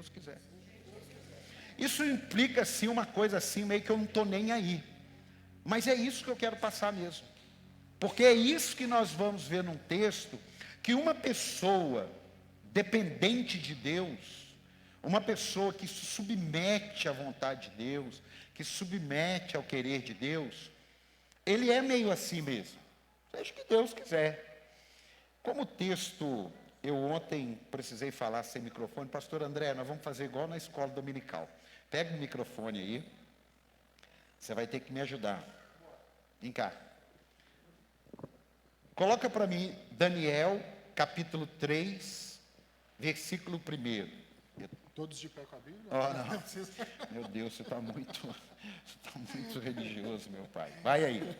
Deus quiser. Isso implica, assim, uma coisa assim, meio que eu não estou nem aí. Mas é isso que eu quero passar mesmo. Porque é isso que nós vamos ver num texto, que uma pessoa dependente de Deus, uma pessoa que se submete à vontade de Deus, que se submete ao querer de Deus, ele é meio assim mesmo. Seja o que Deus quiser. Como o texto, eu ontem precisei falar sem microfone, pastor André, nós vamos fazer igual na escola dominical. Pega o microfone aí, você vai ter que me ajudar. Vem cá. Coloca para mim Daniel, capítulo 3, versículo 1. Todos de pé com a Bíblia? Oh, não. Meu Deus, você está muito religioso, meu pai. Vai aí.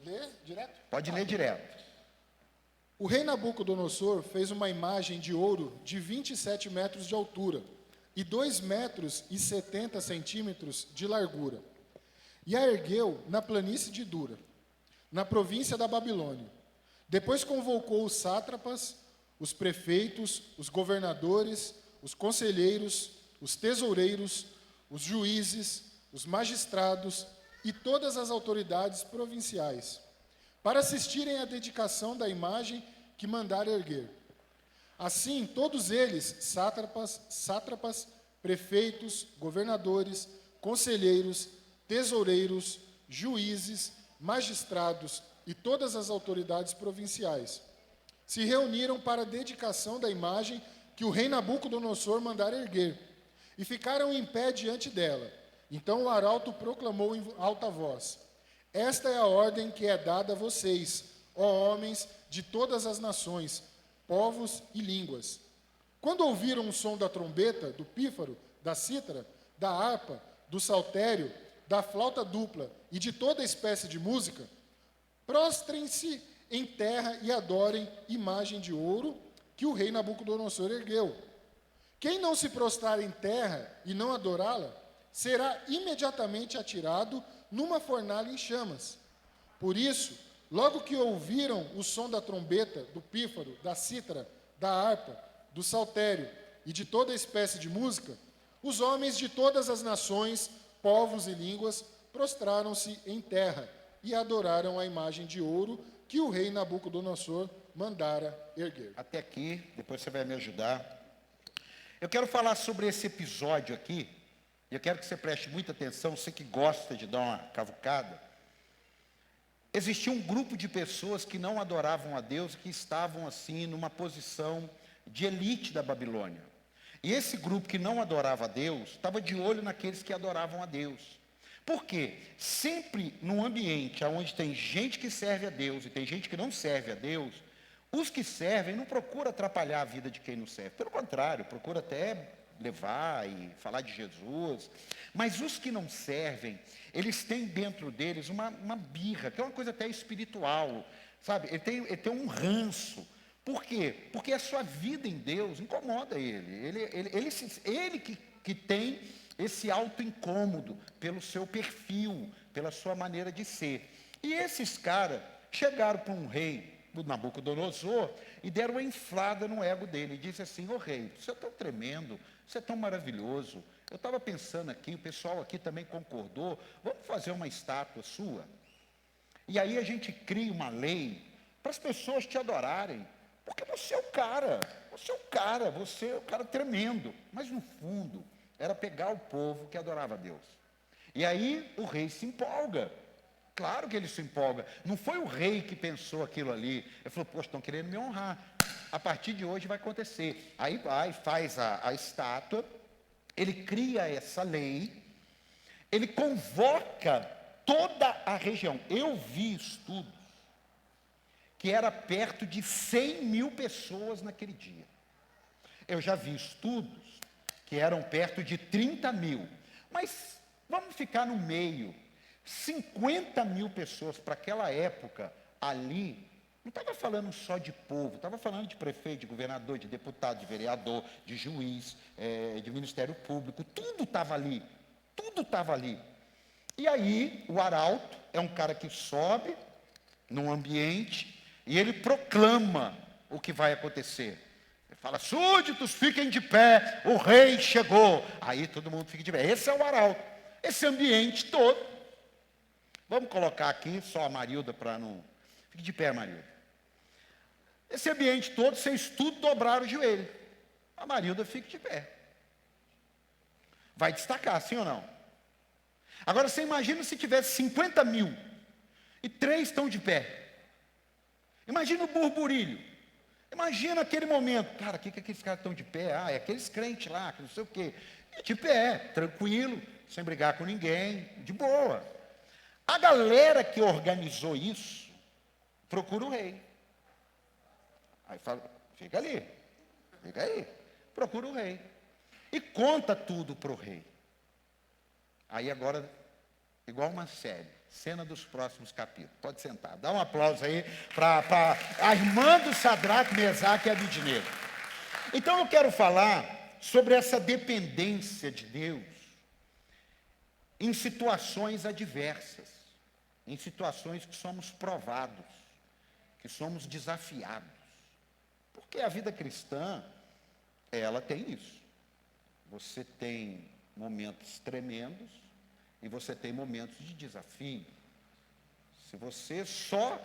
Lê direto? Pode ler direto. O rei Nabucodonosor fez uma imagem de ouro de 27 metros de altura e 2 metros e 70 centímetros de largura. E a ergueu na planície de Dura, na província da Babilônia. Depois convocou os sátrapas, os prefeitos, os governadores, os conselheiros, os tesoureiros, os juízes, os magistrados e todas as autoridades provinciais, para assistirem à dedicação da imagem que mandara erguer. Assim, todos eles, sátrapas, prefeitos, governadores, conselheiros, tesoureiros, juízes, magistrados e todas as autoridades provinciais, se reuniram para a dedicação da imagem que o rei Nabucodonosor mandara erguer, e ficaram em pé diante dela. Então o arauto proclamou em alta voz: esta é a ordem que é dada a vocês, ó homens de todas as nações, povos e línguas. Quando ouviram o som da trombeta, do pífaro, da cítara, da harpa, do saltério, da flauta dupla e de toda espécie de música, prostrem-se em terra e adorem imagem de ouro que o rei Nabucodonosor ergueu. Quem não se prostrar em terra e não adorá-la, será imediatamente atirado numa fornalha em chamas. Por isso, logo que ouviram o som da trombeta, do pífaro, da cítara, da harpa, do saltério e de toda espécie de música, os homens de todas as nações, povos e línguas prostraram-se em terra e adoraram a imagem de ouro que o rei Nabucodonosor mandara erguer. Até aqui, depois você vai me ajudar. Eu quero falar sobre esse episódio aqui, e eu quero que você preste muita atenção, você que gosta de dar uma cavucada. Existia um grupo de pessoas que não adoravam a Deus, que estavam assim numa posição de elite da Babilônia. E esse grupo que não adorava a Deus, estava de olho naqueles que adoravam a Deus. Por quê? Sempre num ambiente onde tem gente que serve a Deus e tem gente que não serve a Deus, os que servem não procuram atrapalhar a vida de quem não serve. Pelo contrário, procura até levar e falar de Jesus. Mas os que não servem, eles têm dentro deles uma birra, que é uma coisa até espiritual, sabe? Ele tem um ranço. Por quê? Porque a sua vida em Deus incomoda ele. Ele que tem esse auto-incômodo pelo seu perfil, pela sua maneira de ser. E esses caras chegaram para um rei, o Nabucodonosor, e deram uma inflada no ego dele. E disse assim: ô rei, você é tão tremendo, você é tão maravilhoso. Eu estava pensando aqui, o pessoal aqui também concordou, vamos fazer uma estátua sua? E aí a gente cria uma lei para as pessoas te adorarem. Porque você é o cara, você é o cara tremendo. Mas no fundo, era pegar o povo que adorava a Deus. E aí o rei se empolga. Claro que ele se empolga. Não foi o rei que pensou aquilo ali. Ele falou: poxa, estão querendo me honrar. A partir de hoje vai acontecer. Aí vai, faz a estátua, ele cria essa lei, ele convoca toda a região. Eu vi estudos que era perto de 100 mil pessoas naquele dia. Eu já vi estudos que eram perto de 30 mil. Mas vamos ficar no meio. 50 mil pessoas para aquela época ali, não estava falando só de povo, estava falando de prefeito, de governador, de deputado, de vereador, de juiz, de Ministério Público, tudo estava ali, tudo estava ali. E aí o arauto é um cara que sobe num ambiente e ele proclama o que vai acontecer. Ele Fala, súditos, fiquem de pé, o rei chegou. Aí todo mundo fica de pé. Esse é o arauto, esse ambiente todo. Vamos colocar aqui só a Marilda para não... Fique de pé, Marilda. Esse ambiente todo, vocês tudo dobraram o joelho. A Marilda fica de pé. Vai destacar, sim ou não? Agora você imagina se tivesse 50 mil e 3 estão de pé. Imagina o burburilho. Imagina aquele momento. Cara, o que aqueles caras estão de pé? Ah, é aqueles crentes lá, que não sei o quê. E de pé, tranquilo, sem brigar com ninguém, de boa. A galera que organizou isso, procura o rei. Aí fala, fica ali, fica aí. Procura o rei. E conta tudo para o rei. Aí agora, igual uma série, cena dos próximos capítulos. Pode sentar. Dá um aplauso aí para a irmã do Sadraque, Mesaque e Abidnego. Então eu quero falar sobre essa dependência de Deus em situações adversas, em situações que somos provados, que somos desafiados. Porque a vida cristã, ela tem isso. Você tem momentos tremendos e você tem momentos de desafio. Se você só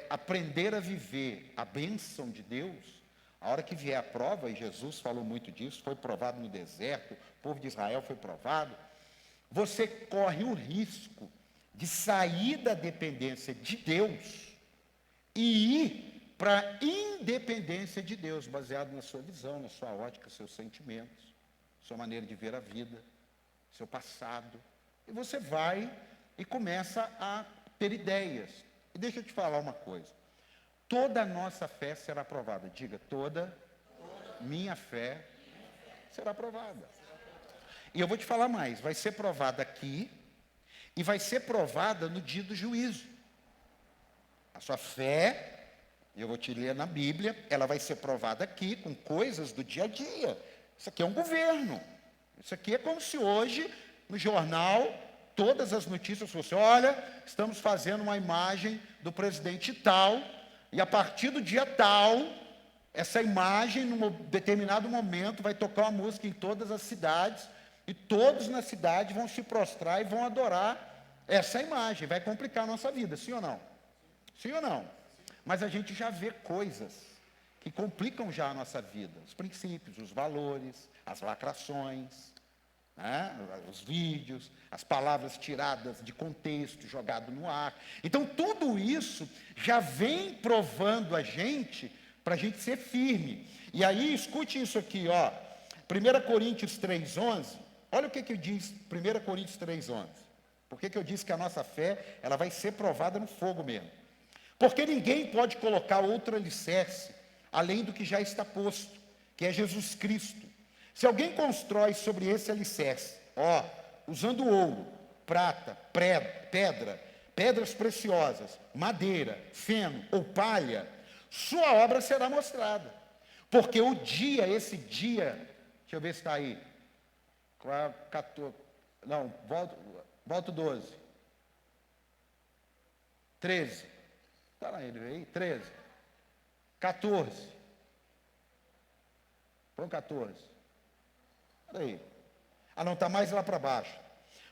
aprender a viver a bênção de Deus, a hora que vier a prova, e Jesus falou muito disso, foi provado no deserto, o povo de Israel foi provado, você corre o risco de sair da dependência de Deus e ir para a independência de Deus, baseado na sua visão, na sua ótica, seus sentimentos, sua maneira de ver a vida, seu passado. E você vai e começa a ter ideias. E deixa eu te falar uma coisa. Toda a nossa fé será aprovada. Diga, toda minha fé será aprovada. E eu vou te falar mais. Vai ser provada aqui e vai ser provada no dia do juízo. A sua fé, eu vou te ler na Bíblia, ela vai ser provada aqui com coisas do dia a dia. Isso aqui é um governo. Isso aqui é como se hoje, no jornal, todas as notícias fossem, olha, estamos fazendo uma imagem do presidente tal, e a partir do dia tal, essa imagem, num determinado momento, vai tocar uma música em todas as cidades, e todos na cidade vão se prostrar e vão adorar essa imagem. Vai complicar a nossa vida, sim ou não? Sim ou não? Mas a gente já vê coisas que complicam já a nossa vida. Os princípios, os valores, as lacrações, né? Os vídeos, as palavras tiradas de contexto, jogado no ar. Então, tudo isso já vem provando a gente, para a gente ser firme. E aí, escute isso aqui, ó. 1 Coríntios 3,11. Olha o que diz 1 Coríntios 3,11. Por que eu disse que a nossa fé, ela vai ser provada no fogo mesmo? Porque ninguém pode colocar outro alicerce, além do que já está posto, que é Jesus Cristo. Se alguém constrói sobre esse alicerce, ó, usando ouro, prata, pedra, pedras preciosas, madeira, feno ou palha, sua obra será mostrada. Porque esse dia, deixa eu ver se está aí, 14, não, volta 12, 13, está lá ele aí, 13, 14, põe 14, olha aí, não, está mais lá para baixo,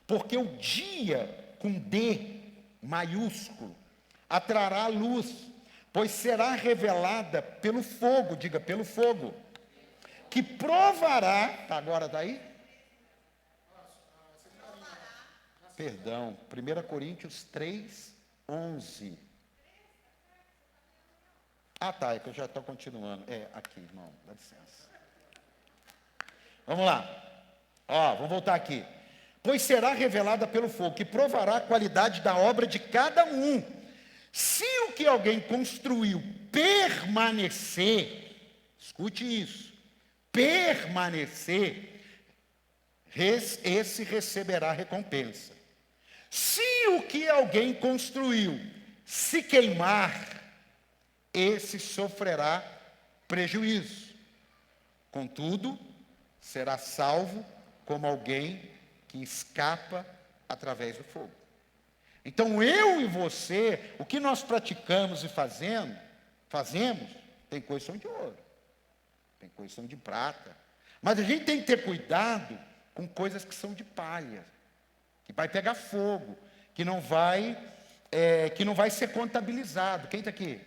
porque o dia, com D maiúsculo, atrará luz, pois será revelada pelo fogo, diga, pelo fogo, que provará, agora está aí? Perdão, 1 Coríntios 3:11. Tá, é que eu já estou continuando. Aqui, irmão, dá licença. Vamos lá. Vamos voltar aqui. Pois será revelada pelo fogo, que provará a qualidade da obra de cada um. Se o que alguém construiu permanecer, escute isso, permanecer, esse receberá recompensa. Se o que alguém construiu se queimar, esse sofrerá prejuízo. Contudo, será salvo como alguém que escapa através do fogo. Então, eu e você, o que nós praticamos e fazemos, tem coisas que são de ouro. tem coisas que são de prata. Mas a gente tem que ter cuidado com coisas que são de palha, que vai pegar fogo, que não vai ser contabilizado. Quem está aqui?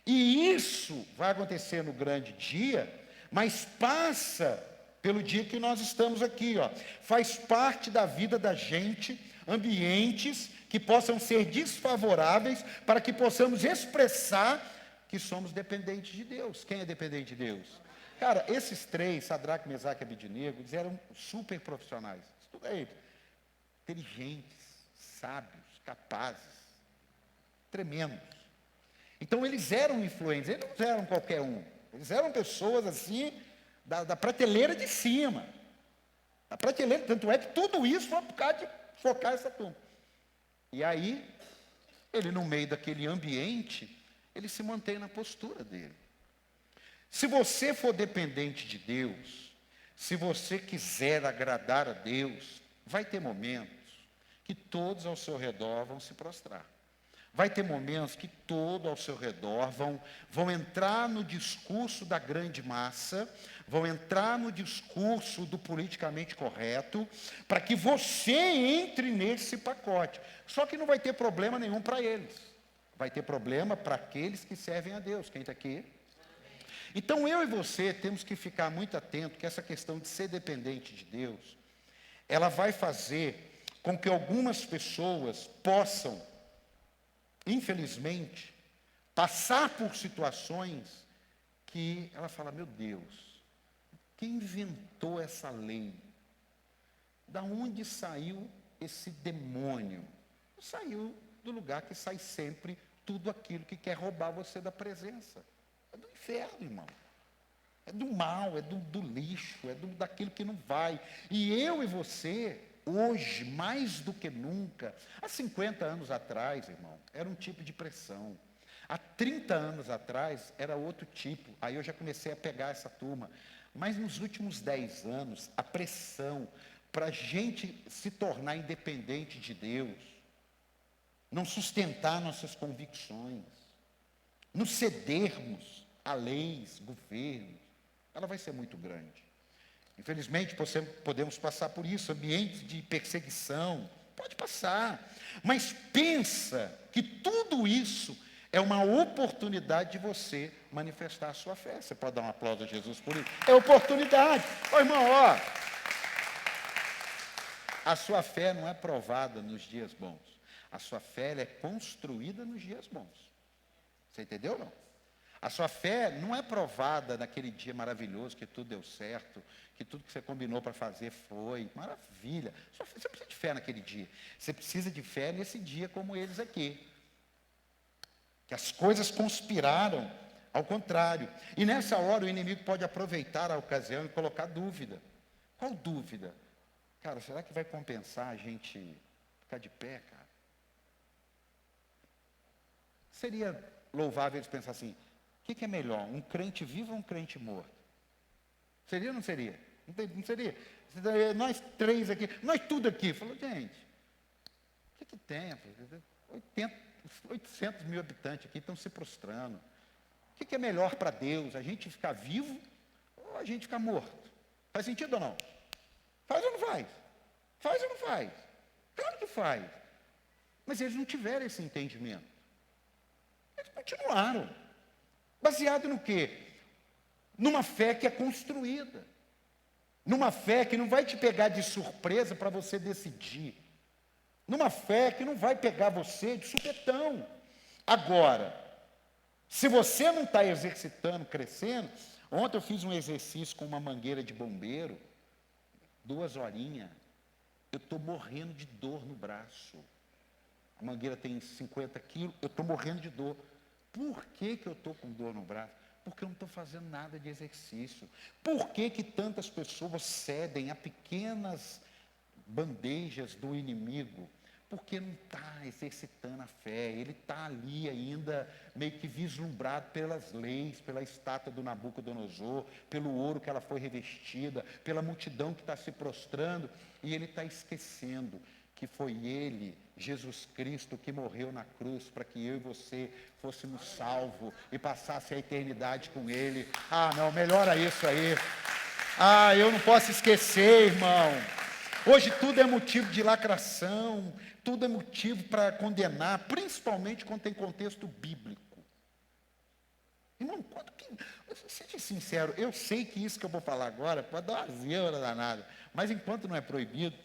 E isso vai acontecer no grande dia, mas passa pelo dia que nós estamos aqui, ó. Faz parte da vida da gente, ambientes que possam ser desfavoráveis para que possamos expressar que somos dependentes de Deus. Quem é dependente de Deus? Cara, esses três, Sadraque, Mesaque e Abednego, eles eram super profissionais. Estuda aí. Inteligentes, sábios, capazes, tremendos. Então eles eram influentes, eles não eram qualquer um. Eles eram pessoas assim, da prateleira de cima. Da prateleira, tanto é que tudo isso foi por causa de focar essa turma. E aí, ele no meio daquele ambiente, ele se mantém na postura dele. Se você for dependente de Deus, se você quiser agradar a Deus, vai ter momentos que todos ao seu redor vão se prostrar. Vai ter momentos que todos ao seu redor vão entrar no discurso da grande massa, vão entrar no discurso do politicamente correto, para que você entre nesse pacote. Só que não vai ter problema nenhum para eles. Vai ter problema para aqueles que servem a Deus. Quem está aqui? Então, eu e você temos que ficar muito atento que essa questão de ser dependente de Deus, ela vai fazer com que algumas pessoas possam, infelizmente, passar por situações que ela fala, meu Deus, quem inventou essa lei? Da onde saiu esse demônio? Saiu do lugar que sai sempre tudo aquilo que quer roubar você da presença. É do inferno, irmão. É do mal, é do lixo, daquilo que não vai. E eu e você, hoje, mais do que nunca, há 50 anos atrás, irmão, era um tipo de pressão. Há 30 anos atrás, era outro tipo. Aí eu já comecei a pegar essa turma. Mas nos últimos 10 anos, a pressão para a gente se tornar independente de Deus, não sustentar nossas convicções, não cedermos a leis, governos, ela vai ser muito grande. Infelizmente, podemos passar por isso, ambientes de perseguição, pode passar, mas pensa que tudo isso é uma oportunidade de você manifestar a sua fé. Você pode dar um aplauso a Jesus por isso? É oportunidade. Ô irmão, ó, a sua fé não é provada nos dias bons, a sua fé é construída nos dias bons. Você entendeu ou não? A sua fé não é provada naquele dia maravilhoso, que tudo deu certo, que tudo que você combinou para fazer foi maravilha. Você precisa de fé naquele dia. Você precisa de fé nesse dia como eles aqui. Que as coisas conspiraram ao contrário. E nessa hora o inimigo pode aproveitar a ocasião e colocar dúvida. Qual dúvida? Cara, será que vai compensar a gente ficar de pé, cara? Seria louvável eles pensar assim, o que é melhor, um crente vivo ou um crente morto? Seria ou não seria? Não seria? Nós três aqui, nós tudo aqui. Falou, gente, o que tem? 800 mil habitantes aqui estão se prostrando. O que é melhor para Deus? A gente ficar vivo ou a gente ficar morto? Faz sentido ou não? Faz ou não faz? Faz ou não faz? Claro que faz. Mas eles não tiveram esse entendimento. Eles continuaram. Baseado no quê? Numa fé que é construída. Numa fé que não vai te pegar de surpresa para você decidir. Numa fé que não vai pegar você de supetão. Agora, se você não está exercitando, crescendo, ontem eu fiz um exercício com uma mangueira de bombeiro, 2 horinhas, eu estou morrendo de dor no braço. A mangueira tem 50 quilos, eu estou morrendo de dor. Por que eu estou com dor no braço? Porque eu não estou fazendo nada de exercício. Por que tantas pessoas cedem a pequenas bandejas do inimigo? Porque não está exercitando a fé. Ele está ali ainda meio que vislumbrado pelas leis, pela estátua do Nabucodonosor, pelo ouro que ela foi revestida, pela multidão que está se prostrando, e ele está esquecendo que foi Ele, Jesus Cristo, que morreu na cruz para que eu e você fôssemos salvos e passasse a eternidade com Ele. Ah, não, melhora isso aí. Ah, eu não posso esquecer, irmão. Hoje tudo é motivo de lacração, tudo é motivo para condenar, principalmente quando tem contexto bíblico. Irmão, seja sincero, eu sei que isso que eu vou falar agora pode dar uma zebra danada, mas enquanto não é proibido,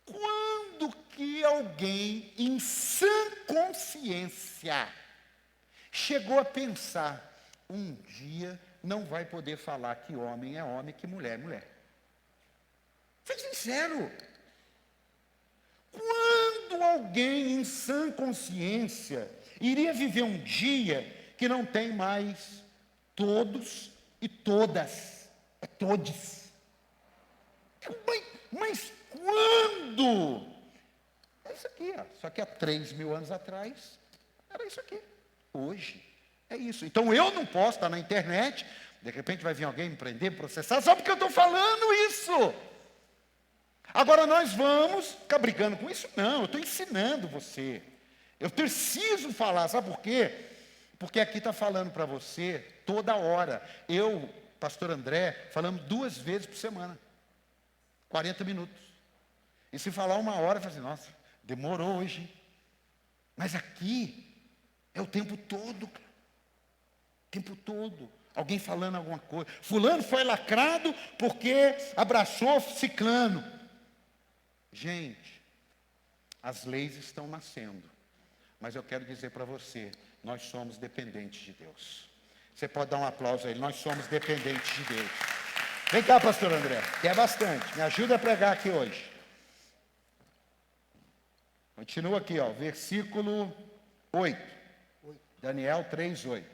quando que alguém em sã consciência chegou a pensar, um dia não vai poder falar que homem é homem, que mulher é mulher? Seja sincero. Quando alguém em sã consciência iria viver um dia que não tem mais todos e todas, é todes? Mas quando? É isso aqui, ó. Só que há 3.000 anos atrás, era isso aqui. Hoje, é isso. Então eu não posso estar na internet, de repente vai vir alguém me prender, me processar, só porque eu estou falando isso. Agora nós vamos ficar brigando com isso? Não, eu estou ensinando você. Eu preciso falar, sabe por quê? Porque aqui está falando para você toda hora. Eu, pastor André, falamos 2 vezes por semana. 40 minutos. E se falar 1 hora, eu falo assim, nossa, demorou hoje, hein? Mas aqui é o tempo todo, cara. O tempo todo. Alguém falando alguma coisa. Fulano foi lacrado porque abraçou ciclano. Gente, as leis estão nascendo. Mas eu quero dizer para você, nós somos dependentes de Deus. Você pode dar um aplauso a ele, nós somos dependentes de Deus. Vem cá, pastor André, que é bastante. Me ajuda a pregar aqui hoje. Continua aqui, ó, versículo 8. Daniel 3:8.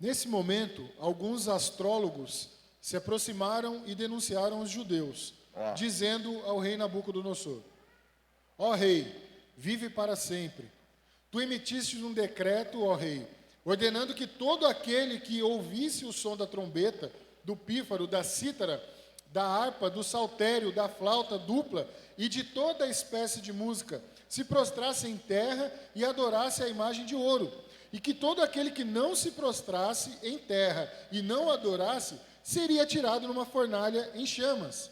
Nesse momento, alguns astrólogos se aproximaram e denunciaram os judeus, dizendo ao rei Nabucodonosor: Ó rei, vive para sempre. Tu emitiste um decreto, ó rei, ordenando que todo aquele que ouvisse o som da trombeta, do pífaro, da cítara, da harpa, do saltério, da flauta dupla e de toda espécie de música, se prostrasse em terra e adorasse a imagem de ouro, e que todo aquele que não se prostrasse em terra e não adorasse, seria tirado numa fornalha em chamas.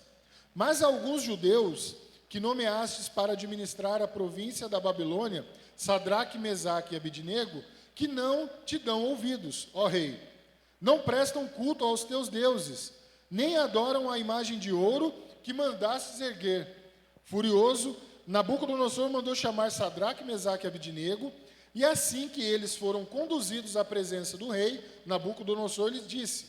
Mas alguns judeus que nomeastes para administrar a província da Babilônia, Sadraque, Mesaque e Abidnego, que não te dão ouvidos, ó rei. Não prestam culto aos teus deuses, nem adoram a imagem de ouro que mandastes erguer. Furioso, Nabucodonosor mandou chamar Sadraque, Mesaque e Abidnego, e assim que eles foram conduzidos à presença do rei, Nabucodonosor lhes disse: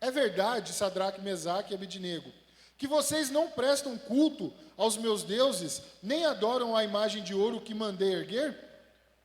É verdade, Sadraque, Mesaque e Abidnego, que vocês não prestam culto aos meus deuses, nem adoram a imagem de ouro que mandei erguer?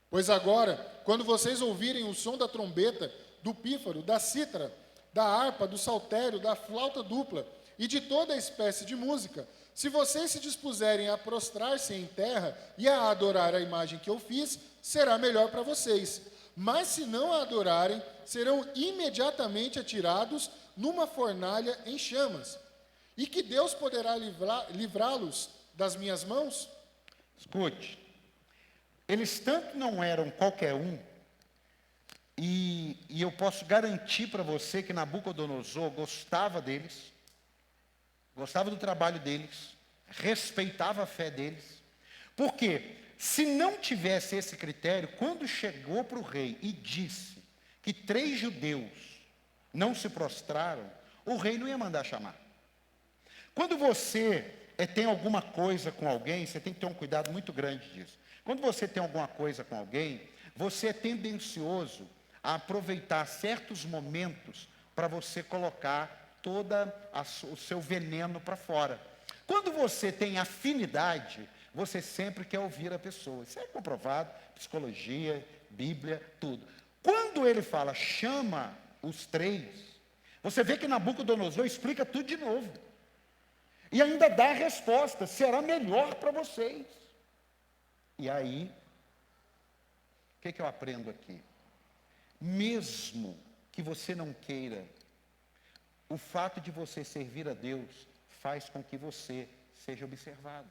Pois agora, quando vocês ouvirem o som da trombeta, do pífaro, da cítara, da harpa, do saltério, da flauta dupla e de toda espécie de música, se vocês se dispuserem a prostrar-se em terra e a adorar a imagem que eu fiz, será melhor para vocês. Mas se não a adorarem, serão imediatamente atirados numa fornalha em chamas. E que Deus poderá livrá-los das minhas mãos? Escute, eles tanto não eram qualquer um, e eu posso garantir para você que Nabucodonosor gostava deles, gostava do trabalho deles, respeitava a fé deles. Por quê? Se não tivesse esse critério, quando chegou para o rei e disse que 3 judeus não se prostraram, o rei não ia mandar chamar. Quando você tem alguma coisa com alguém, você tem que ter um cuidado muito grande disso. Quando você tem alguma coisa com alguém, você é tendencioso a aproveitar certos momentos para você colocar todo o seu veneno para fora. Quando você tem afinidade, você sempre quer ouvir a pessoa. Isso é comprovado, psicologia, Bíblia, tudo. Quando ele fala, chama os 3, você vê que Nabucodonosor explica tudo de novo. E ainda dá a resposta, será melhor para vocês. E aí, o que eu aprendo aqui? Mesmo que você não queira, o fato de você servir a Deus faz com que você seja observado.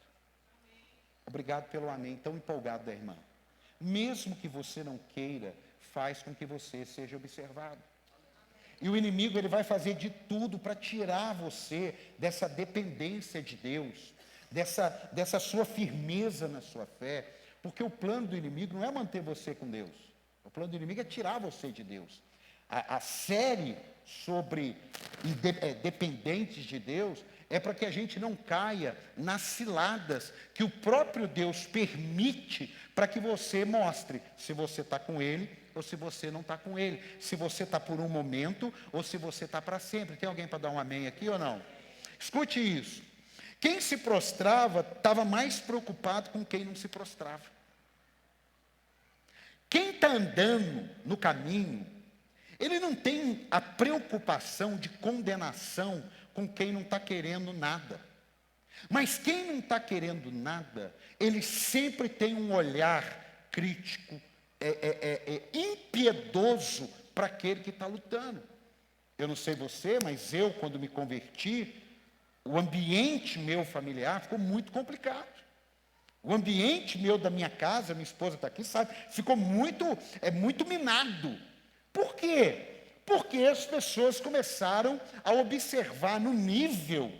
Obrigado pelo amém tão empolgado da irmã. Mesmo que você não queira, faz com que você seja observado. E o inimigo, ele vai fazer de tudo para tirar você dessa dependência de Deus, dessa sua firmeza na sua fé, porque o plano do inimigo não é manter você com Deus, o plano do inimigo é tirar você de Deus. A série sobre dependentes de Deus é para que a gente não caia nas ciladas que o próprio Deus permite para que você mostre se você está com Ele ou se você não está com Ele, se você está por um momento ou se você está para sempre. Tem alguém para dar um amém aqui ou não? Escute isso. Quem se prostrava estava mais preocupado com quem não se prostrava. Quem está andando no caminho, ele não tem a preocupação de condenação com quem não está querendo nada. Mas quem não está querendo nada, ele sempre tem um olhar crítico, impiedoso para aquele que está lutando. Eu não sei você, mas eu, quando me converti, o ambiente meu familiar ficou muito complicado. O ambiente meu da minha casa, minha esposa está aqui, sabe, ficou muito minado. Por quê? Porque as pessoas começaram a observar no nível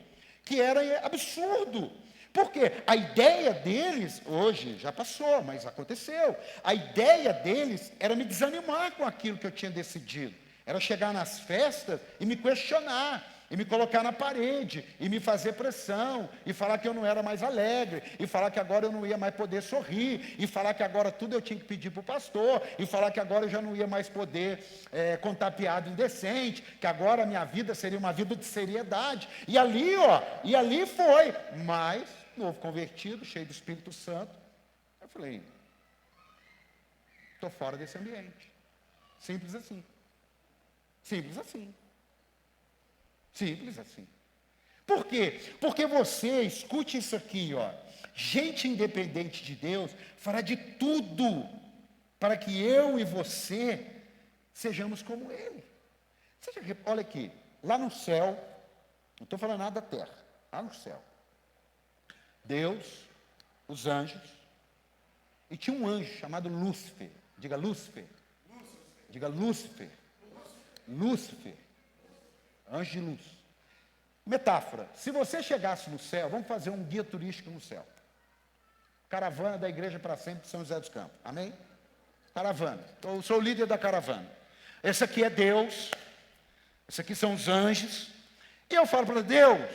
que era absurdo. Porque a ideia deles, hoje já passou, mas aconteceu, a ideia deles era me desanimar com aquilo que eu tinha decidido. Era chegar nas festas e me questionar, e me colocar na parede, e me fazer pressão, e falar que eu não era mais alegre, e falar que agora eu não ia mais poder sorrir, e falar que agora tudo eu tinha que pedir para o pastor, e falar que agora eu já não ia mais poder contar piada indecente, que agora a minha vida seria uma vida de seriedade. E ali foi. Mas, novo convertido, cheio do Espírito Santo, eu falei, estou fora desse ambiente. Simples assim. Simples assim. Simples assim. Por quê? Porque você, escute isso aqui, gente independente de Deus fará de tudo para que eu e você sejamos como Ele. Olha aqui, lá no céu, não estou falando nada da terra, lá no céu, Deus, os anjos, e tinha um anjo chamado Lúcifer. Diga Lúcifer. Diga Lúcifer. Lúcifer. Anjo de luz. Metáfora, se você chegasse no céu, vamos fazer um guia turístico no céu. Caravana da Igreja para Sempre de São José dos Campos. Amém? Caravana. Eu sou o líder da caravana. Esse aqui é Deus. Esse aqui são os anjos. E eu falo para Deus,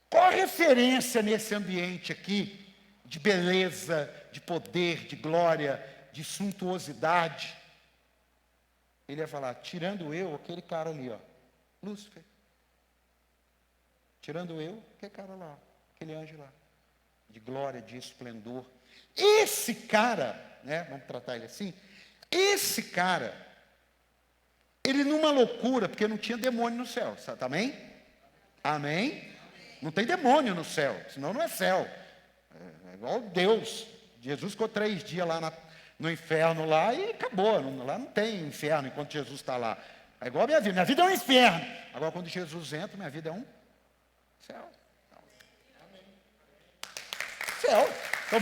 qual a referência nesse ambiente aqui de beleza, de poder, de glória, de suntuosidade? Ele ia falar, tirando eu, aquele cara ali, Lúcifer. Tirando eu, aquele cara lá, aquele anjo lá, de glória, de esplendor. Esse cara, vamos tratar ele assim, esse cara, ele numa loucura, porque não tinha demônio no céu, amém? Amém? Não tem demônio no céu, senão não é céu. É igual Deus. Jesus ficou 3 dias lá no inferno lá e acabou. Lá não tem inferno enquanto Jesus está lá. É igual a minha vida. Minha vida é um inferno. Agora, quando Jesus entra, minha vida é um céu. Céu. Então,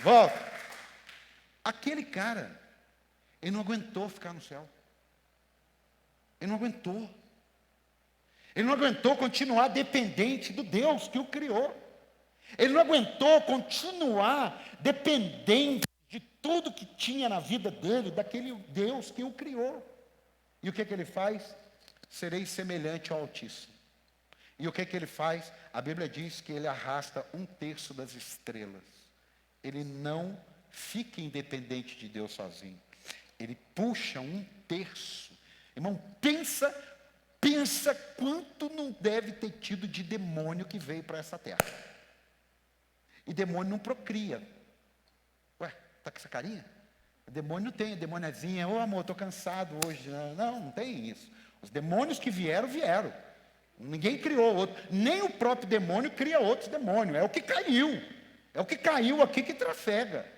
volta. Aquele cara, ele não aguentou ficar no céu. Ele não aguentou. Ele não aguentou continuar dependente do Deus que o criou. Ele não aguentou continuar dependente de tudo que tinha na vida dele, daquele Deus que o criou. E o que ele faz? Serei semelhante ao Altíssimo. E o que ele faz? A Bíblia diz que ele arrasta 1/3 das estrelas. Ele não fica independente de Deus sozinho. Ele puxa 1/3. Irmão, pensa quanto não deve ter tido de demônio que veio para essa terra. E demônio não procria. Ué, tá com essa carinha? Demônio não tem, demôniazinha, amor, estou cansado hoje. Não tem isso. Os demônios que vieram. Ninguém criou outro. Nem o próprio demônio cria outros demônios. É o que caiu. É o que caiu aqui que trafega.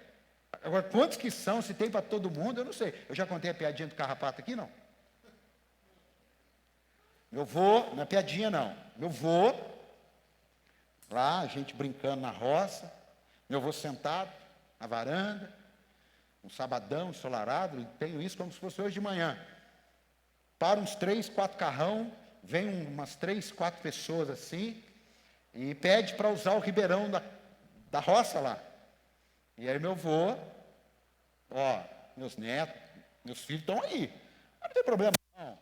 Agora, quantos que são, se tem para todo mundo, eu não sei. Eu já contei a piadinha do carrapato aqui, não? Meu vô, não é piadinha não. Meu vô Lá, a gente brincando na roça, meu avô sentado na varanda, um sabadão ensolarado, e tenho isso como se fosse hoje de manhã. Para uns 3, 4 carrão, vem umas 3, 4 pessoas assim, e pede para usar o ribeirão da roça lá. E aí meu avô, meus netos, meus filhos estão aí. Não tem problema não,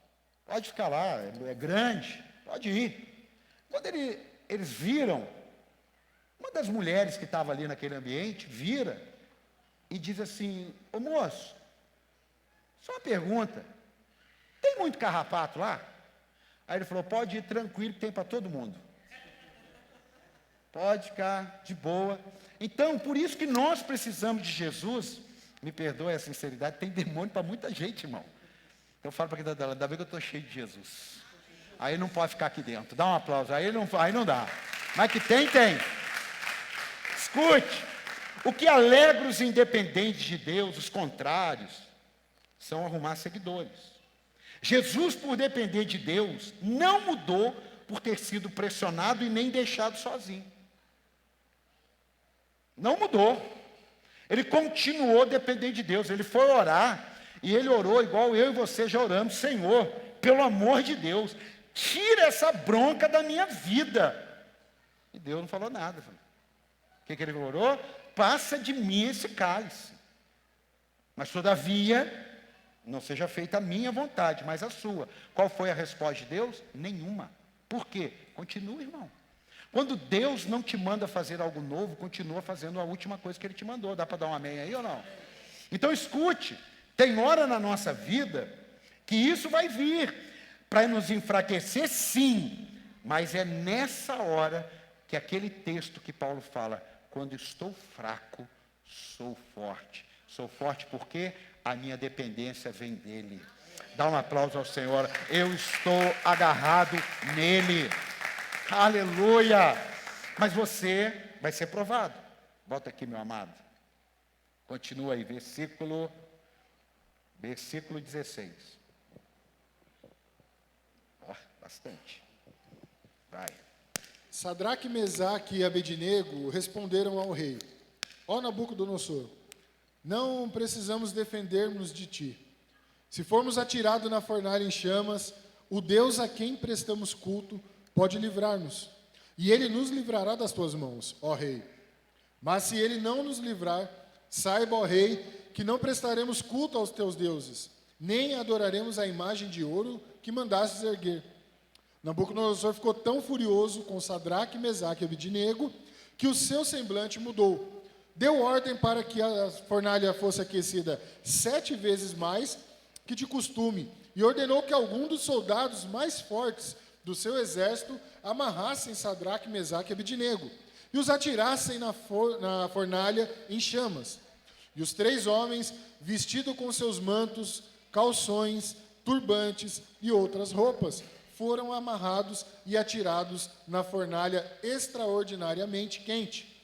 pode ficar lá, é grande, pode ir. Quando eles viram, uma das mulheres que estava ali naquele ambiente, vira e diz assim: ô moço, só uma pergunta, tem muito carrapato lá? Aí ele falou: pode ir tranquilo, que tem para todo mundo. Pode ficar de boa. Então, por isso que nós precisamos de Jesus. Me perdoe a sinceridade, tem demônio para muita gente, irmão. Eu falo para quem está dela, ainda bem que eu estou cheio de Jesus. Aí não pode ficar aqui dentro. Dá um aplauso. Aí não dá. Mas que tem. Escute. O que alegra os independentes de Deus, os contrários, são arrumar seguidores. Jesus, por depender de Deus, não mudou por ter sido pressionado e nem deixado sozinho. Não mudou. Ele continuou dependendo de Deus. Ele foi orar e ele orou igual eu e você já oramos: Senhor, pelo amor de Deus, tira essa bronca da minha vida. E Deus não falou nada. O que ele orou? Passa de mim esse cálice. Mas todavia, não seja feita a minha vontade, mas a sua. Qual foi a resposta de Deus? Nenhuma. Por quê? Continua, irmão. Quando Deus não te manda fazer algo novo, continua fazendo a última coisa que Ele te mandou. Dá para dar um amém aí ou não? Então escute, tem hora na nossa vida que isso vai vir para nos enfraquecer, sim. Mas é nessa hora que aquele texto que Paulo fala: quando estou fraco, sou forte. Sou forte porque a minha dependência vem dEle. Dá um aplauso ao Senhor. Eu estou agarrado nele. Aleluia! Mas você vai ser provado. Volta aqui, meu amado. Continua aí, versículo 16. Bastante. Vai. Sadraque, Mesaque e Abednego responderam ao rei: ó Nabucodonosor, não precisamos defender-nos de ti. Se formos atirados na fornalha em chamas, o Deus a quem prestamos culto pode livrar-nos, e ele nos livrará das tuas mãos, ó rei. Mas se ele não nos livrar, saiba, ó rei, que não prestaremos culto aos teus deuses, nem adoraremos a imagem de ouro que mandastes erguer. Nabucodonosor ficou tão furioso com Sadraque, Mesaque e Abednego, que o seu semblante mudou. Deu ordem para que a fornalha fosse aquecida 7 vezes mais que de costume, e ordenou que algum dos soldados mais fortes do seu exército amarrassem Sadraque, Mesaque e Abednego, e os atirassem na fornalha em chamas. E os 3 homens, vestidos com seus mantos, calções, turbantes e outras roupas, foram amarrados e atirados na fornalha extraordinariamente quente.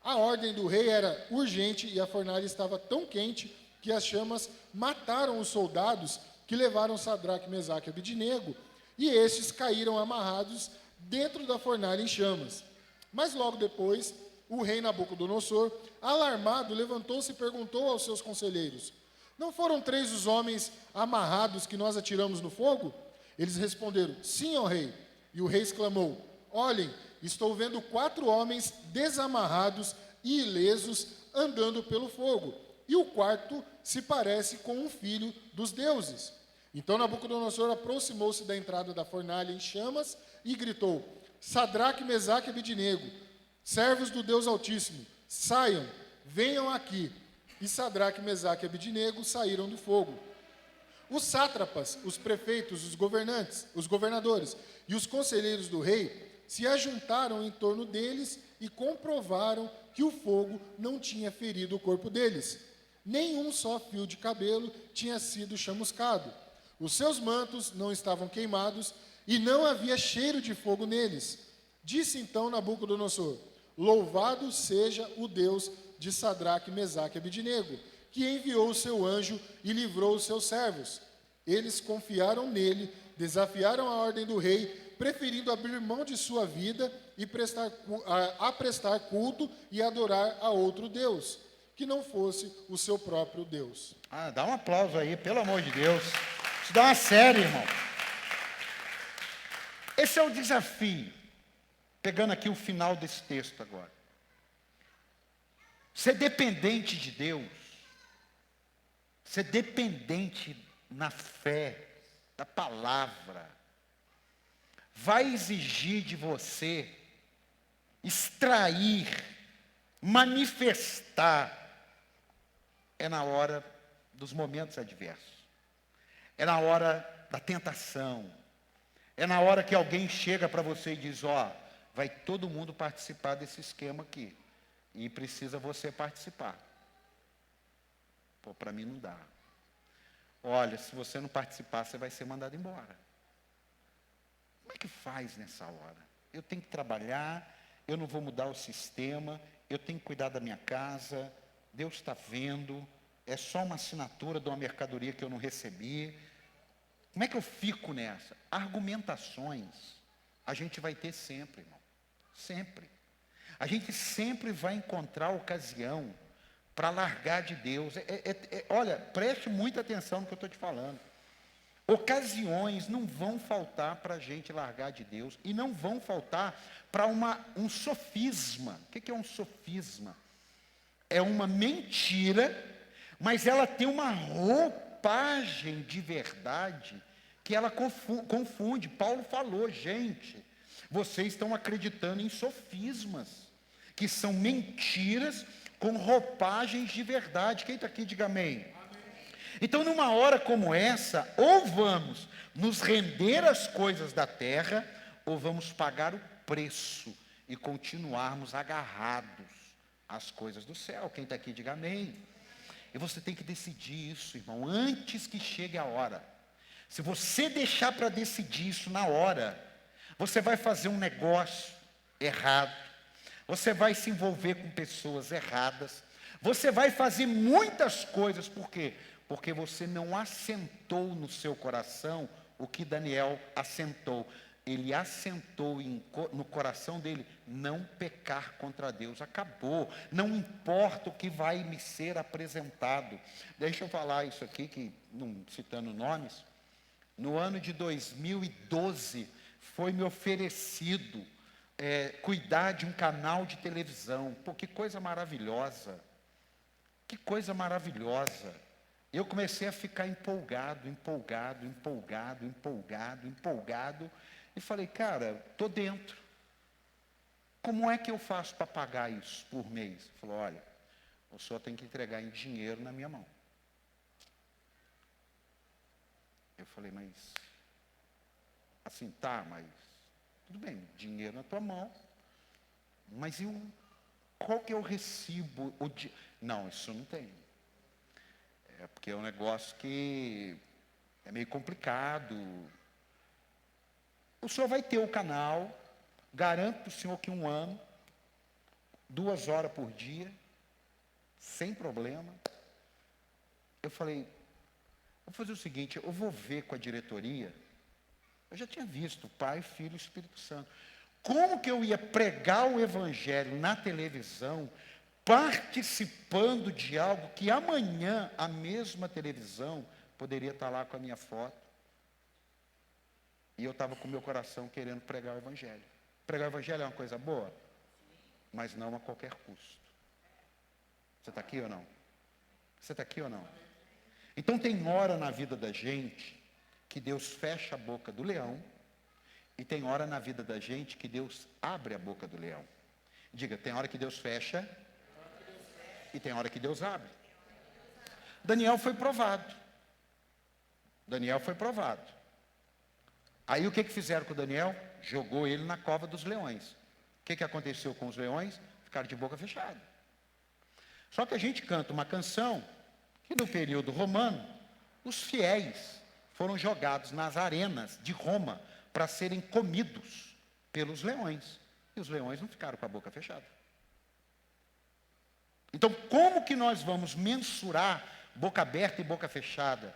A ordem do rei era urgente e a fornalha estava tão quente que as chamas mataram os soldados que levaram Sadraque, Mesaque e Abednego, e estes caíram amarrados dentro da fornalha em chamas. Mas logo depois, o rei Nabucodonosor, alarmado, levantou-se e perguntou aos seus conselheiros: não foram 3 os homens amarrados que nós atiramos no fogo? Eles responderam: sim, ó rei. E o rei exclamou: olhem, estou vendo 4 homens desamarrados e ilesos andando pelo fogo, e o quarto se parece com um filho dos deuses. Então Nabucodonosor aproximou-se da entrada da fornalha em chamas e gritou: Sadraque, Mesaque e Abednego, servos do Deus Altíssimo, saiam, venham aqui. E Sadraque, Mesaque e Abednego saíram do fogo. Os sátrapas, os prefeitos, os governadores e os conselheiros do rei se ajuntaram em torno deles e comprovaram que o fogo não tinha ferido o corpo deles. Nenhum só fio de cabelo tinha sido chamuscado. Os seus mantos não estavam queimados e não havia cheiro de fogo neles. Disse então Nabucodonosor: louvado seja o Deus de Sadraque, Mesaque e Abednego, que enviou o seu anjo e livrou os seus servos. Eles confiaram nele, desafiaram a ordem do rei, preferindo abrir mão de sua vida e prestar culto e adorar a outro Deus, que não fosse o seu próprio Deus. Ah, dá um aplauso aí, pelo amor de Deus. Isso dá uma série, irmão. Esse é o desafio. Pegando aqui o final desse texto agora. Ser dependente de Deus, ser dependente na fé, da palavra, vai exigir de você extrair, manifestar, é na hora dos momentos adversos, é na hora da tentação, é na hora que alguém chega para você e diz, ó, vai todo mundo participar desse esquema aqui, e precisa você participar. Pô, para mim não dá. Olha, se você não participar, você vai ser mandado embora. Como é que faz nessa hora? Eu tenho que trabalhar, eu não vou mudar o sistema, eu tenho que cuidar da minha casa, Deus está vendo, é só uma assinatura de uma mercadoria que eu não recebi. Como é que eu fico nessa? Argumentações a gente vai ter sempre, irmão. Sempre. A gente sempre vai encontrar ocasião para largar de Deus. Olha, preste muita atenção no que eu estou te falando. Ocasiões não vão faltar para a gente largar de Deus e não vão faltar para um sofisma. O que é um sofisma? É uma mentira, mas ela tem uma roupagem de verdade que ela confunde. Paulo falou, gente, vocês estão acreditando em sofismas, que são mentiras com roupagens de verdade. Quem está aqui, diga amém. Então, numa hora como essa, ou vamos nos render às coisas da terra, ou vamos pagar o preço e continuarmos agarrados às coisas do céu. Quem está aqui, diga amém. E você tem que decidir isso, irmão, antes que chegue a hora. Se você deixar para decidir isso na hora, você vai fazer um negócio errado, você vai se envolver com pessoas erradas, você vai fazer muitas coisas, por quê? Porque você não assentou no seu coração o que Daniel assentou. Ele assentou no coração dele, não pecar contra Deus. Acabou. Não importa o que vai me ser apresentado. Deixa eu falar isso aqui, que não citando nomes. No ano de 2012, foi-me oferecido cuidar de um canal de televisão. Pô, que coisa maravilhosa. Que coisa maravilhosa. Eu comecei a ficar empolgado, e falei, cara, estou dentro. Como é que eu faço para pagar isso por mês? Ele falou, olha, o senhor tem que entregar em dinheiro na minha mão. Eu falei, mas, assim, tá, mas, tudo bem, dinheiro na tua mão, mas qual que é o recibo? Não, isso não tem. É porque é um negócio que é meio complicado. O senhor vai ter o canal, garanto para o senhor que 1 ano, 2 horas por dia, sem problema. Eu falei, vou fazer o seguinte, eu vou ver com a diretoria. Eu já tinha visto Pai, Filho e Espírito Santo. Como que eu ia pregar o Evangelho na televisão, participando de algo que amanhã a mesma televisão poderia estar lá com a minha foto. E eu estava com o meu coração querendo pregar o Evangelho. Pregar o Evangelho é uma coisa boa, mas não a qualquer custo. Você está aqui ou não? Você está aqui ou não? Então tem hora na vida da gente que Deus fecha a boca do leão, e tem hora na vida da gente que Deus abre a boca do leão. Diga, tem hora que Deus fecha, e tem hora que Deus abre. Daniel foi provado. Daniel foi provado. Aí o que fizeram com o Daniel? Jogou ele na cova dos leões. O que aconteceu com os leões? Ficaram de boca fechada. Só que a gente canta uma canção que no período romano, os fiéis foram jogados nas arenas de Roma para serem comidos pelos leões. E os leões não ficaram com a boca fechada. Então, como que nós vamos mensurar boca aberta e boca fechada?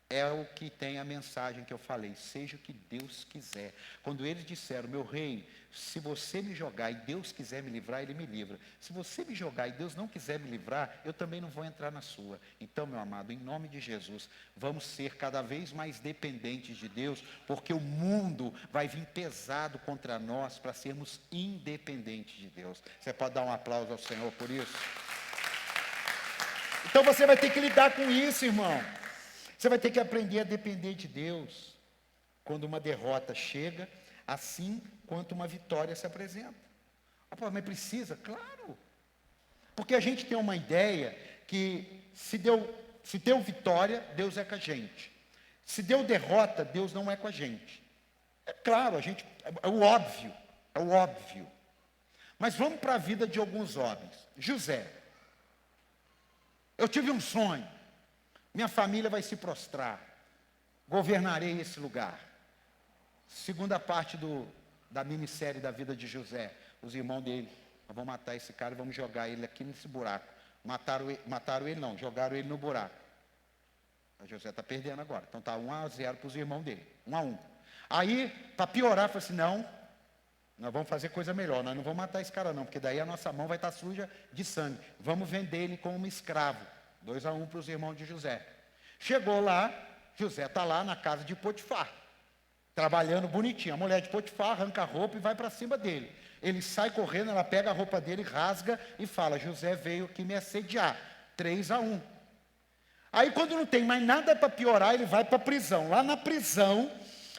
É o que tem a mensagem que eu falei, seja o que Deus quiser. Quando eles disseram, meu rei, se você me jogar e Deus quiser me livrar, Ele me livra. Se você me jogar e Deus não quiser me livrar, eu também não vou entrar na sua. Então, meu amado, em nome de Jesus, vamos ser cada vez mais dependentes de Deus, porque o mundo vai vir pesado contra nós para sermos independentes de Deus. Você pode dar um aplauso ao Senhor por isso? Então você vai ter que lidar com isso, irmão. Você vai ter que aprender a depender de Deus quando uma derrota chega, assim quanto uma vitória se apresenta. Mas precisa? Claro. Porque a gente tem uma ideia que se deu vitória, Deus é com a gente. Se deu derrota, Deus não é com a gente. É claro, é o óbvio, é o óbvio. Mas vamos para a vida de alguns homens. José. Eu tive um sonho. Minha família vai se prostrar. Governarei esse lugar. Segunda parte da minissérie da vida de José. Os irmãos dele. Nós vamos matar esse cara e vamos jogar ele aqui nesse buraco. Mataram ele não, jogaram ele no buraco. A José está perdendo agora. Então está 1-0 para os irmãos dele. 1-1. Aí, para piorar, falou assim, não, nós vamos fazer coisa melhor. Nós não vamos matar esse cara não, porque daí a nossa mão vai estar suja de sangue. Vamos vender ele como um escravo. 2-1 para os irmãos de José. Chegou lá, José está lá na casa de Potifar, trabalhando bonitinho. A mulher de Potifar arranca a roupa e vai para cima dele. Ele sai correndo, ela pega a roupa dele, rasga e fala, José veio aqui me assediar. 3-1. Aí quando não tem mais nada para piorar, ele vai para a prisão. Lá na prisão,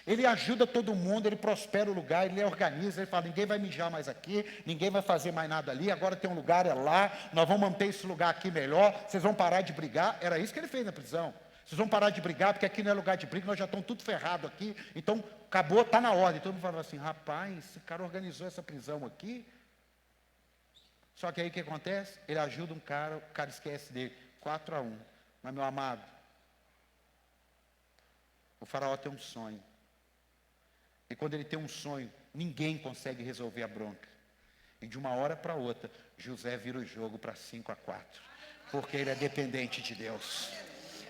ele ajuda todo mundo, ele prospera o lugar, ele organiza, ele fala, ninguém vai mijar mais aqui, ninguém vai fazer mais nada ali, agora tem um lugar, é lá, nós vamos manter esse lugar aqui melhor, vocês vão parar de brigar. Era isso que ele fez na prisão. Vocês vão parar de brigar, porque aqui não é lugar de briga, nós já estamos tudo ferrado aqui, então acabou, está na ordem. Todo mundo falava assim, rapaz, esse cara organizou essa prisão aqui. Só que aí o que acontece? Ele ajuda um cara, o cara esquece dele. 4-1. Mas, meu amado, o faraó tem um sonho. E quando ele tem um sonho, ninguém consegue resolver a bronca. E de uma hora para outra, José vira o jogo para 5-4. Porque ele é dependente de Deus.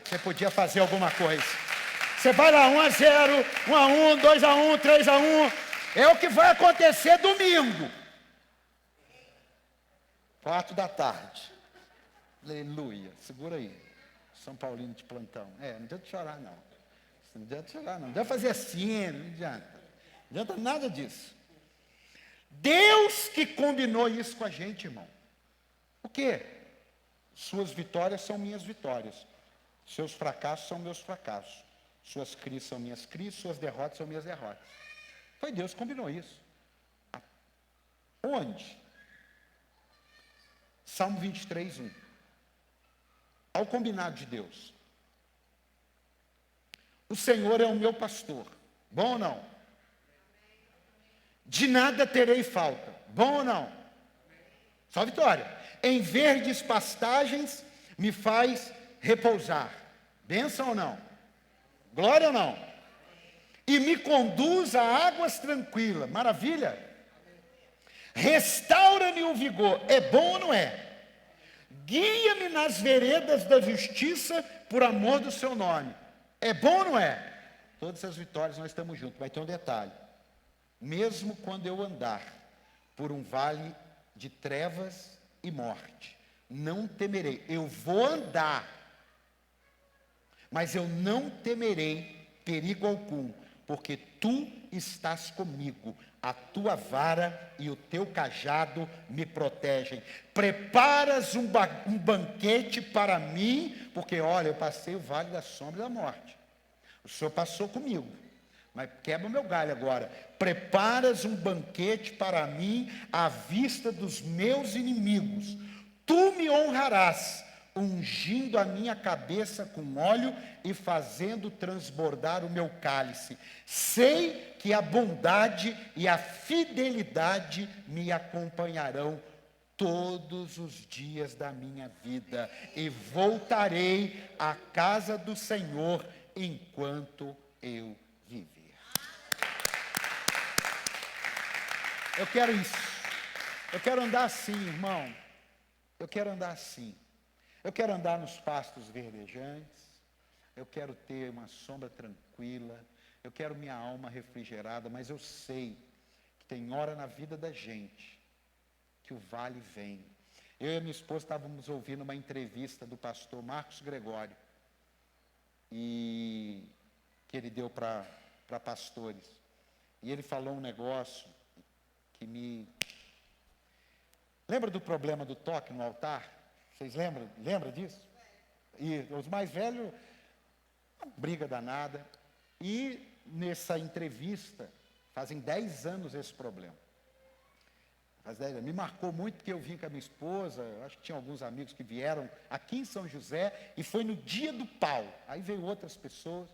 Você podia fazer alguma coisa. Você vai lá, 1-0, 1-1, 2-1, 3-1. É o que vai acontecer domingo. 4 da tarde. Aleluia. Segura aí. São Paulino de plantão. Não adianta chorar, não. Não adianta chorar, não. Não adianta fazer assim, não adianta. Não adianta nada disso. Deus que combinou isso com a gente, irmão. O quê? Suas vitórias são minhas vitórias. Seus fracassos são meus fracassos. Suas crises são minhas crises, suas derrotas são minhas derrotas. Foi Deus que combinou isso. Onde? Salmo 23:1. Ao combinado de Deus. O Senhor é o meu pastor. Bom ou não? De nada terei falta. Bom ou não? Só vitória. Em verdes pastagens me faz repousar. Bênção ou não? Glória ou não? E me conduz a águas tranquilas. Maravilha. Restaura-me o vigor. É bom ou não é? Guia-me nas veredas da justiça por amor do seu nome. É bom ou não é? Todas essas vitórias nós estamos juntos. Vai ter um detalhe. Mesmo quando eu andar por um vale de trevas e morte, não temerei. Eu vou andar, mas eu não temerei perigo algum, porque tu estás comigo. A tua vara e o teu cajado me protegem. Preparas um banquete para mim, porque olha, eu passei o vale da sombra e da morte. O Senhor passou comigo, mas quebra o meu galho agora. Preparas um banquete para mim à vista dos meus inimigos. Tu me honrarás, ungindo a minha cabeça com óleo e fazendo transbordar o meu cálice. Sei que a bondade e a fidelidade me acompanharão todos os dias da minha vida, e voltarei à casa do Senhor enquanto eu viver. Eu quero isso. Eu quero andar assim, irmão. Eu quero andar assim. Eu quero andar nos pastos verdejantes. eu quero ter uma sombra tranquila, eu quero minha alma refrigerada, mas eu sei que tem hora na vida da gente que o vale vem. Eu e a minha esposa estávamos ouvindo uma entrevista do pastor Marcos Gregório, e que ele deu para pastores. E ele falou um negócio que me... Lembra do problema do toque no altar? Vocês lembram? Lembra disso? E os mais velhos, uma briga danada. E nessa entrevista, fazem 10 anos esse problema. Me marcou muito porque eu vim com a minha esposa, acho que tinha alguns amigos que vieram aqui em São José, e foi no dia do pau. Aí veio outras pessoas,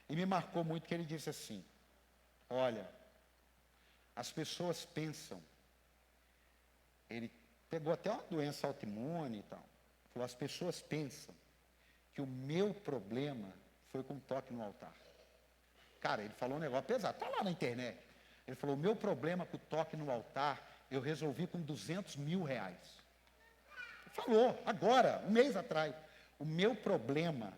e me marcou muito que ele disse assim: olha, as pessoas pensam, ele pegou até uma doença autoimune e tal, falou, as pessoas pensam que o meu problema foi com toque no altar. Cara, ele falou um negócio pesado, está lá na internet. Ele falou, o meu problema com o toque no altar, eu resolvi com R$200 mil. Ele falou, agora, um mês atrás. O meu problema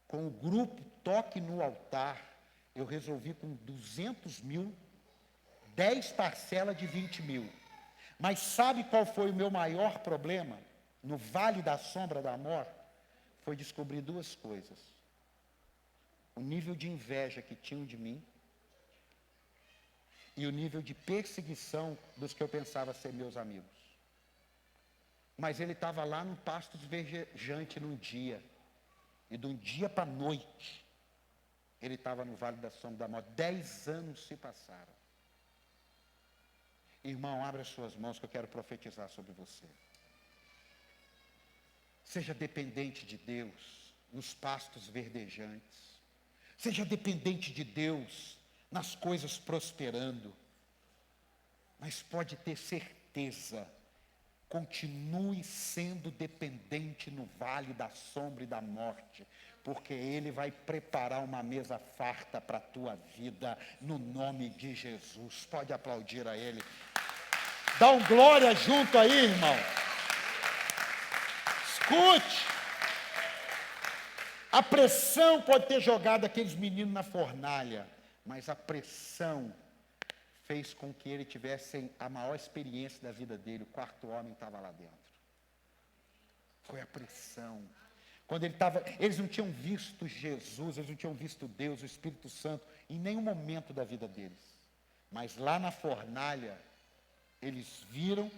com o grupo Toque no Altar, eu resolvi com 200 mil, 10 parcelas de 20 mil. Mas sabe qual foi o meu maior problema? No vale da sombra da morte? Foi descobrir duas coisas. O nível de inveja que tinham de mim, e o nível de perseguição dos que eu pensava ser meus amigos. Mas ele estava lá no Pastos Verdejante num dia, e de um dia para a noite, ele estava no Vale da Sombra da Morte. 10 anos se passaram. Irmão, abra as suas mãos que eu quero profetizar sobre você. Seja dependente de Deus nos pastos verdejantes. Seja dependente de Deus nas coisas prosperando, mas pode ter certeza, continue sendo dependente no vale da sombra e da morte, porque Ele vai preparar uma mesa farta para a tua vida, no nome de Jesus. Pode aplaudir a Ele. Dá um glória junto aí, irmão. Escute. A pressão pode ter jogado aqueles meninos na fornalha, mas a pressão fez com que ele tivesse a maior experiência da vida dele. O quarto homem estava lá dentro. Foi a pressão. Quando eles não tinham visto Jesus, eles não tinham visto Deus, o Espírito Santo, em nenhum momento da vida deles. Mas lá na fornalha, eles viram,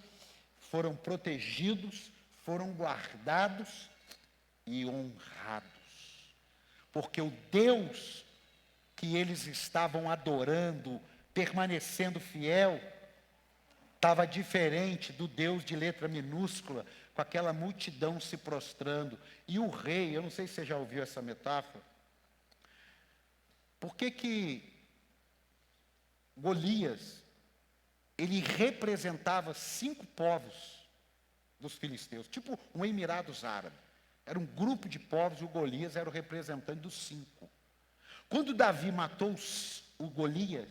foram protegidos, foram guardados e honrados. Porque o Deus que eles estavam adorando, permanecendo fiel, estava diferente do Deus de letra minúscula, com aquela multidão se prostrando. E o rei, eu não sei se você já ouviu essa metáfora, por que Golias, ele representava 5 povos dos filisteus, tipo um Emirados Árabes. Era um grupo de povos e o Golias era o representante dos 5. Quando Davi matou o Golias,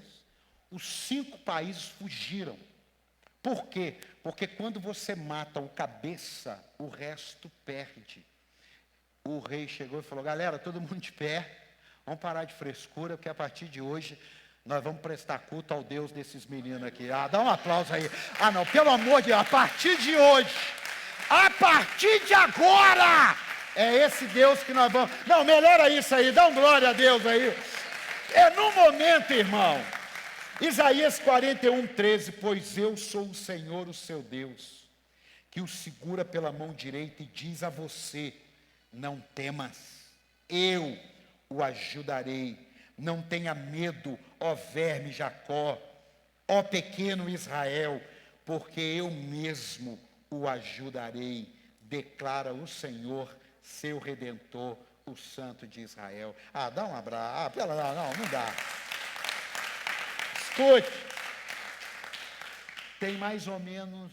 os 5 países fugiram. Por quê? Porque quando você mata o cabeça, o resto perde. O rei chegou e falou, galera, todo mundo de pé, vamos parar de frescura, porque a partir de hoje nós vamos prestar culto ao Deus desses meninos aqui. Ah, dá um aplauso aí. Ah, não, pelo amor de Deus, a partir de hoje, a partir de agora, é esse Deus que nós vamos... Não, melhora isso aí, dá um glória a Deus aí. É no momento, irmão. Isaías 41:13, pois eu sou o Senhor, o seu Deus, que o segura pela mão direita e diz a você, não temas, eu o ajudarei. Não tenha medo, ó verme Jacó, ó pequeno Israel, porque eu mesmo o ajudarei, declara o Senhor, seu Redentor, o Santo de Israel. Ah, dá um abraço. Ah, não dá. Escute. Tem mais ou menos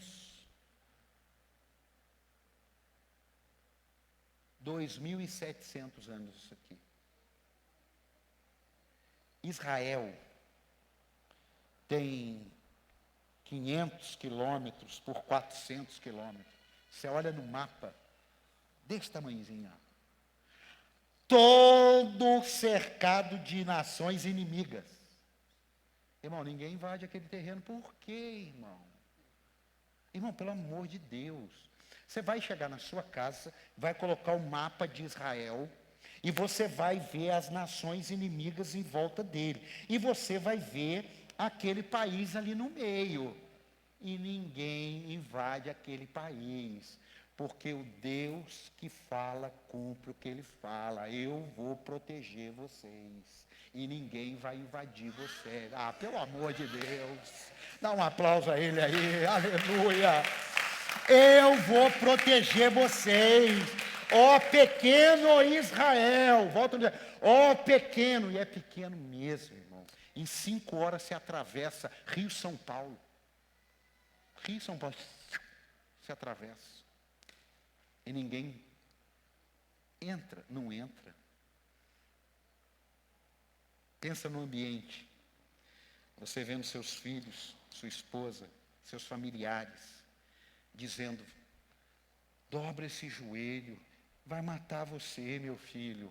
2.700 anos isso aqui. Israel tem 500 quilômetros por 400 quilômetros. Você olha no mapa, desse tamanhozinho. todo cercado de nações inimigas. Irmão, ninguém invade aquele terreno. Por quê, irmão? Irmão, pelo amor de Deus. Você vai chegar na sua casa, vai colocar o mapa de Israel, e você vai ver as nações inimigas em volta dele. E você vai ver aquele país ali no meio. E ninguém invade aquele país. Porque o Deus que fala, cumpre o que ele fala. Eu vou proteger vocês. E ninguém vai invadir vocês. Ah, pelo amor de Deus. Dá um aplauso a ele aí. Aleluia. Eu vou proteger vocês. Ó pequeno Israel. Volta a dizer. Ó pequeno. E é pequeno mesmo, irmão. Em 5 horas você atravessa Rio-São Paulo. Rio-São Paulo. Você atravessa. E ninguém entra, não entra. Pensa no ambiente. Você vendo seus filhos, sua esposa, seus familiares, dizendo, dobra esse joelho, vai matar você, meu filho.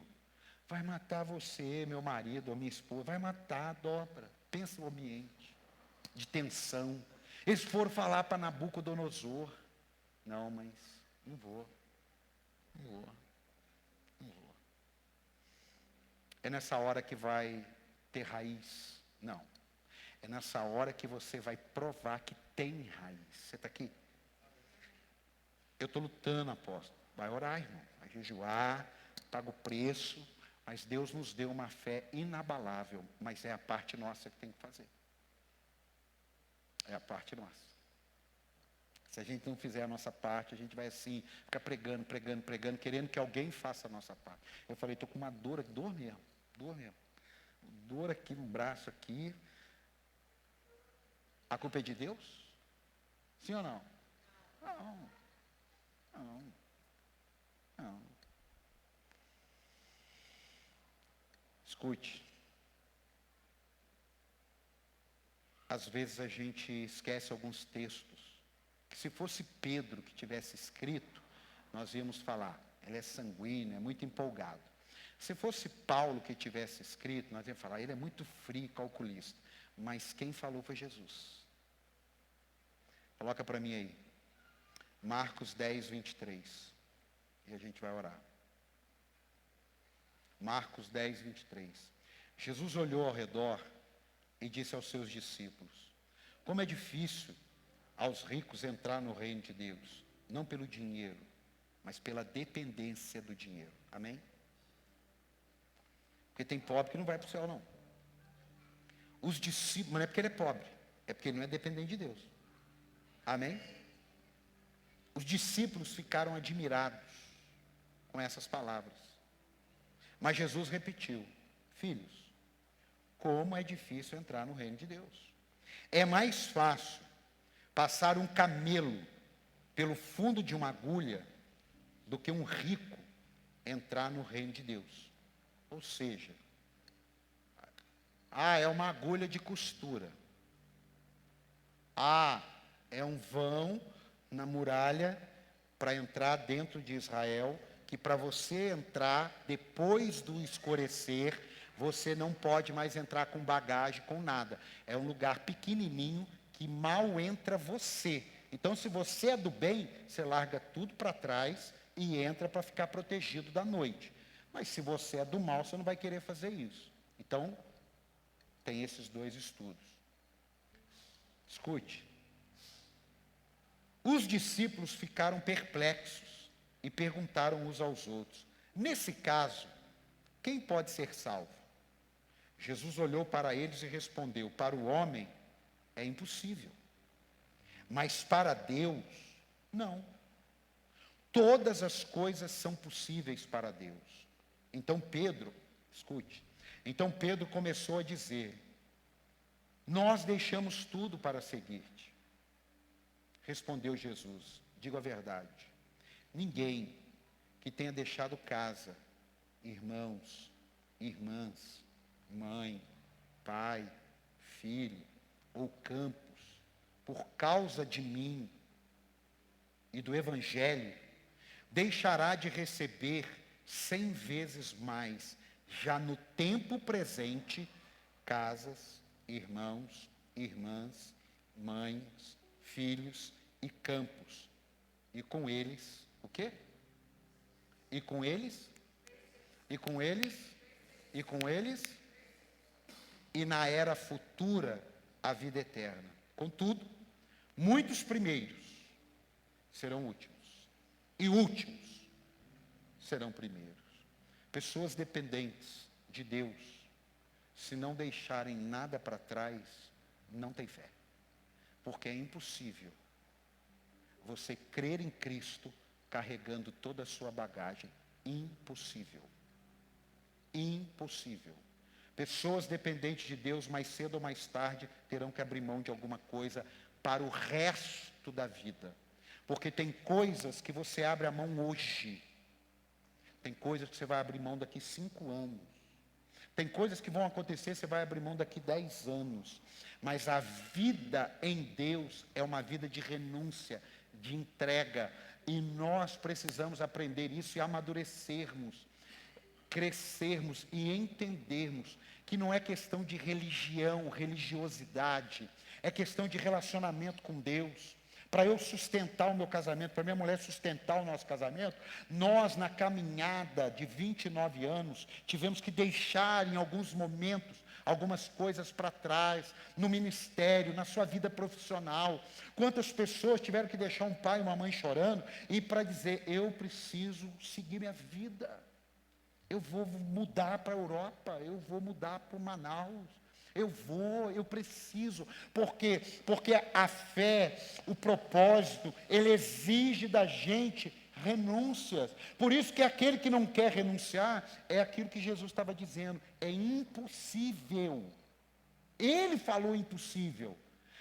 Vai matar você, meu marido, ou minha esposa. Vai matar, dobra. Pensa no ambiente de tensão. Eles foram falar para Nabucodonosor. Não, mas não vou. Não vou. Não vou. É nessa hora que vai ter raiz? Não. É nessa hora que você vai provar que tem raiz. Você está aqui? Eu estou lutando, apóstolo. Vai orar, irmão. Vai jejuar, paga o preço. Mas Deus nos deu uma fé inabalável. Mas é a parte nossa que tem que fazer. É a parte nossa. Se a gente não fizer a nossa parte, a gente vai assim, ficar pregando, querendo que alguém faça a nossa parte. Eu falei, estou com uma dor mesmo. Dor aqui no braço aqui. A culpa é de Deus? Sim ou não? Não. Escute. Às vezes a gente esquece alguns textos. Que se fosse Pedro que tivesse escrito, nós íamos falar, ele é sanguíneo, é muito empolgado. Se fosse Paulo que tivesse escrito, nós íamos falar, ele é muito frio, calculista. Mas quem falou foi Jesus. Coloca para mim aí. Marcos 10, 23. E a gente vai orar. Marcos 10, 23. Jesus olhou ao redor e disse aos seus discípulos, como é difícil aos ricos entrar no reino de Deus, não pelo dinheiro, mas pela dependência do dinheiro. Amém? Porque tem pobre que não vai para o céu, não. Os discípulos, mas não é porque ele é pobre, é porque ele não é dependente de Deus. Amém? Os discípulos ficaram admirados com essas palavras. Mas Jesus repetiu, filhos, como é difícil entrar no reino de Deus. É mais fácil passar um camelo pelo fundo de uma agulha do que um rico entrar no reino de Deus. Ou seja, é uma agulha de costura. É um vão na muralha para entrar dentro de Israel, que para você entrar depois do escurecer, você não pode mais entrar com bagagem, com nada. É um lugar pequenininho que mal entra você. Então, se você é do bem, você larga tudo para trás e entra para ficar protegido da noite. Mas se você é do mal, você não vai querer fazer isso. Então, tem esses dois estudos. Escute. Os discípulos ficaram perplexos e perguntaram uns aos outros, nesse caso, quem pode ser salvo? Jesus olhou para eles e respondeu, para o homem é impossível, mas para Deus, não. Todas as coisas são possíveis para Deus. Então Pedro, escute, então Pedro começou a dizer, nós deixamos tudo para seguir-te. Respondeu Jesus, digo a verdade, ninguém que tenha deixado casa, irmãos, irmãs, mãe, pai, filho ou campos, por causa de mim e do Evangelho, deixará de receber 100 vezes mais, já no tempo presente, casas, irmãos, irmãs, mães, filhos e campos. E com eles, o quê? E com eles? E com eles? E com eles? E na era futura, a vida eterna. Contudo, muitos primeiros serão últimos. E últimos serão primeiros. Pessoas dependentes de Deus, se não deixarem nada para trás, não tem fé. Porque é impossível você crer em Cristo carregando toda a sua bagagem. Impossível. Impossível. Pessoas dependentes de Deus, mais cedo ou mais tarde, terão que abrir mão de alguma coisa para o resto da vida. Porque tem coisas que você abre a mão hoje. Tem coisas que você vai abrir mão daqui 5 anos. Tem coisas que vão acontecer, você vai abrir mão daqui 10 anos. Mas a vida em Deus é uma vida de renúncia, de entrega. E nós precisamos aprender isso e amadurecermos, crescermos e entendermos que não é questão de religião, religiosidade. É questão de relacionamento com Deus. Para eu sustentar o meu casamento, para minha mulher sustentar o nosso casamento, nós na caminhada de 29 anos, tivemos que deixar em alguns momentos, algumas coisas para trás, no ministério, na sua vida profissional. Quantas pessoas tiveram que deixar um pai e uma mãe chorando, e para dizer, eu preciso seguir minha vida. Eu vou mudar para a Europa, eu vou mudar para Manaus. Eu preciso, porque a fé, o propósito, ele exige da gente renúncias. Por isso que aquele que não quer renunciar, é aquilo que Jesus estava dizendo, é impossível. Ele falou impossível.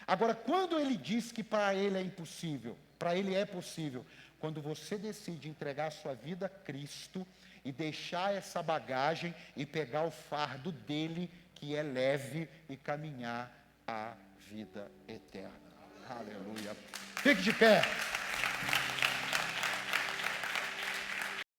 Agora, quando ele disse que para ele é impossível, para ele é possível, quando você decide entregar a sua vida a Cristo e deixar essa bagagem e pegar o fardo dele, que é leve, e caminhar a vida eterna. Aleluia. Fique de pé.